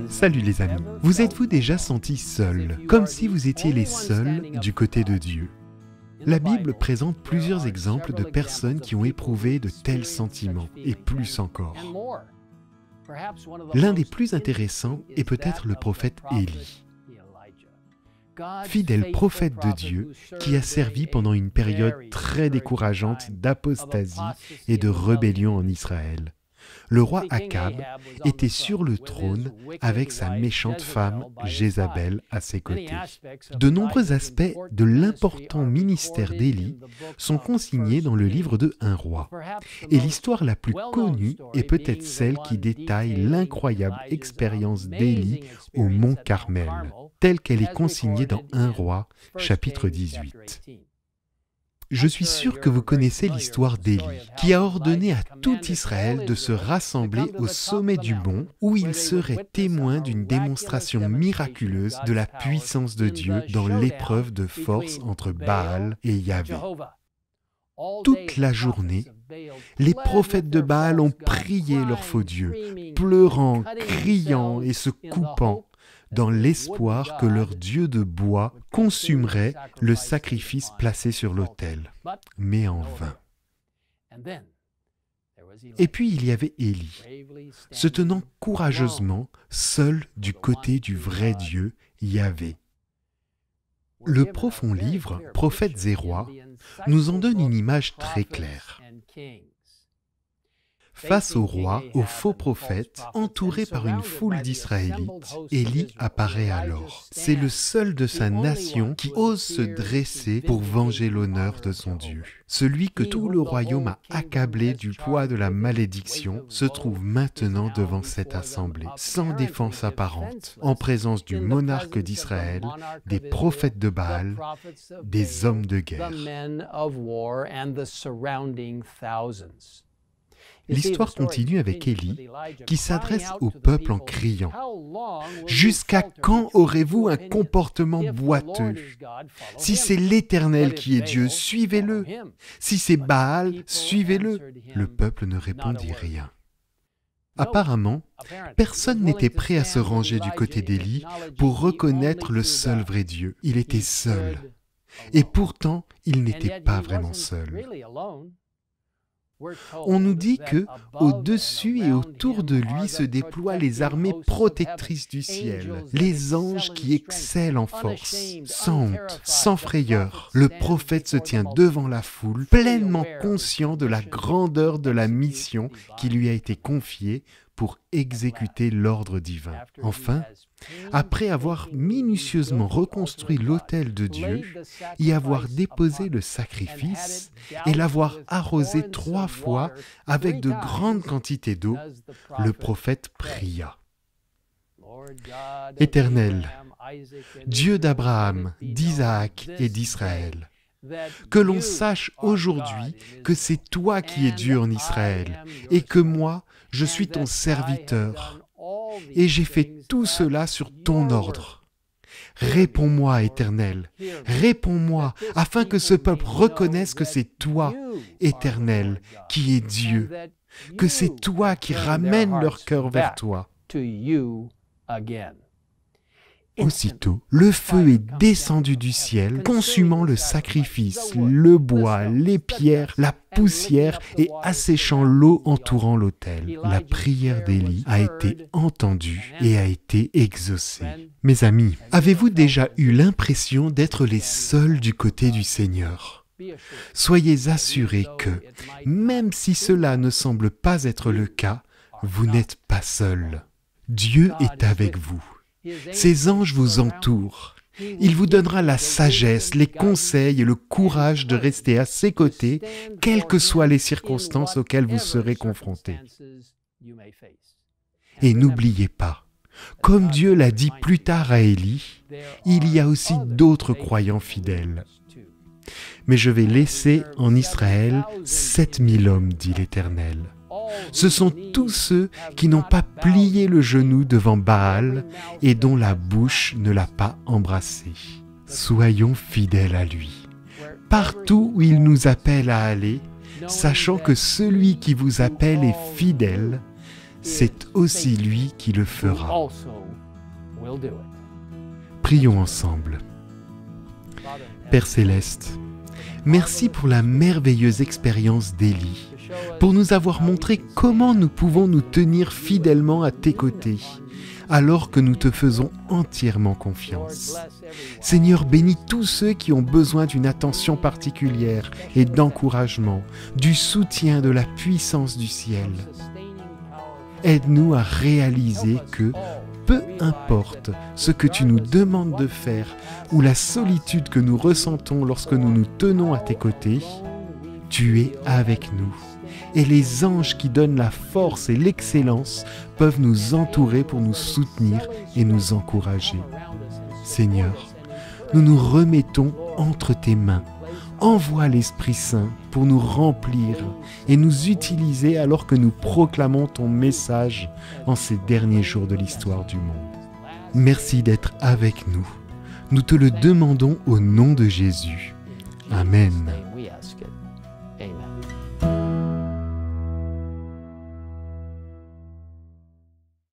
Salut les amis, vous êtes-vous déjà sentis seuls, comme si vous étiez les seuls du côté de Dieu? La Bible présente plusieurs exemples de personnes qui ont éprouvé de tels sentiments, et plus encore. L'un des plus intéressants est peut-être le prophète Élie. Fidèle prophète de Dieu qui a servi pendant une période très décourageante d'apostasie et de rébellion en Israël. Le roi Akab était sur le trône avec sa méchante femme Jézabel à ses côtés. De nombreux aspects de l'important ministère d'Élie sont consignés dans le livre de 1 Roi. Et l'histoire la plus connue est peut-être celle qui détaille l'incroyable expérience d'Élie au mont Carmel, telle qu'elle est consignée dans 1 Roi, chapitre 18. Je suis sûr que vous connaissez l'histoire d'Élie, qui a ordonné à tout Israël de se rassembler au sommet du mont où il serait témoin d'une démonstration miraculeuse de la puissance de Dieu dans l'épreuve de force entre Baal et Yahvé. Toute la journée, les prophètes de Baal ont prié leur faux Dieu, pleurant, criant et se coupant, dans l'espoir que leur dieu de bois consumerait le sacrifice placé sur l'autel, mais en vain. Et puis il y avait Élie, se tenant courageusement seul du côté du vrai Dieu, Yahvé. Le profond livre, Prophètes et Rois, nous en donne une image très claire. Face au roi, au faux prophète, entouré par une foule d'Israélites, Élie apparaît alors. C'est le seul de sa nation qui ose se dresser pour venger l'honneur de son Dieu. Celui que tout le royaume a accablé du poids de la malédiction se trouve maintenant devant cette assemblée, sans défense apparente, en présence du monarque d'Israël, des prophètes de Baal, des hommes de guerre. L'histoire continue avec Élie, qui s'adresse au peuple en criant « Jusqu'à quand aurez-vous un comportement boiteux? Si c'est l'Éternel qui est Dieu, suivez-le. Si c'est Baal, suivez-le. » Le peuple ne répondit rien. Apparemment, personne n'était prêt à se ranger du côté d'Élie pour reconnaître le seul vrai Dieu. Il était seul. Et pourtant, il n'était pas vraiment seul. On nous dit que, au-dessus et autour de lui se déploient les armées protectrices du ciel, les anges qui excellent en force, sans honte, sans frayeur. Le prophète se tient devant la foule, pleinement conscient de la grandeur de la mission qui lui a été confiée pour exécuter l'ordre divin. Enfin, après avoir minutieusement reconstruit l'autel de Dieu, y avoir déposé le sacrifice et l'avoir arrosé 3 fois avec de grandes quantités d'eau, le prophète pria. « Éternel, Dieu d'Abraham, d'Isaac et d'Israël, que l'on sache aujourd'hui que c'est toi qui es Dieu en Israël et que moi, je suis ton serviteur et j'ai fait tout cela sur ton ordre. Réponds-moi, Éternel, réponds-moi, afin que ce peuple reconnaisse que c'est toi, Éternel, qui es Dieu, que c'est toi qui ramènes leur cœur vers toi. » Aussitôt, le feu est descendu du ciel, consumant le sacrifice, le bois, les pierres, la poussière et asséchant l'eau entourant l'autel. La prière d'Élie a été entendue et a été exaucée. Mes amis, avez-vous déjà eu l'impression d'être les seuls du côté du Seigneur? Soyez assurés que, même si cela ne semble pas être le cas, vous n'êtes pas seuls. Dieu est avec vous. Ses anges vous entourent. Il vous donnera la sagesse, les conseils et le courage de rester à ses côtés, quelles que soient les circonstances auxquelles vous serez confrontés. Et n'oubliez pas, comme Dieu l'a dit plus tard à Élie, il y a aussi d'autres croyants fidèles. Mais je vais laisser en Israël 7000 hommes, dit l'Éternel. Ce sont tous ceux qui n'ont pas plié le genou devant Baal et dont la bouche ne l'a pas embrassé. Soyons fidèles à lui. Partout où il nous appelle à aller, sachant que celui qui vous appelle est fidèle, c'est aussi lui qui le fera. Prions ensemble. Père Céleste, merci pour la merveilleuse expérience d'Élie, pour nous avoir montré comment nous pouvons nous tenir fidèlement à tes côtés, alors que nous te faisons entièrement confiance. Seigneur, bénis tous ceux qui ont besoin d'une attention particulière et d'encouragement, du soutien de la puissance du ciel. Aide-nous à réaliser que, peu importe ce que tu nous demandes de faire ou la solitude que nous ressentons lorsque nous nous tenons à tes côtés, tu es avec nous. Et les anges qui donnent la force et l'excellence peuvent nous entourer pour nous soutenir et nous encourager. Seigneur, nous nous remettons entre tes mains. Envoie l'Esprit Saint pour nous remplir et nous utiliser alors que nous proclamons ton message en ces derniers jours de l'histoire du monde. Merci d'être avec nous. Nous te le demandons au nom de Jésus. Amen. Amen.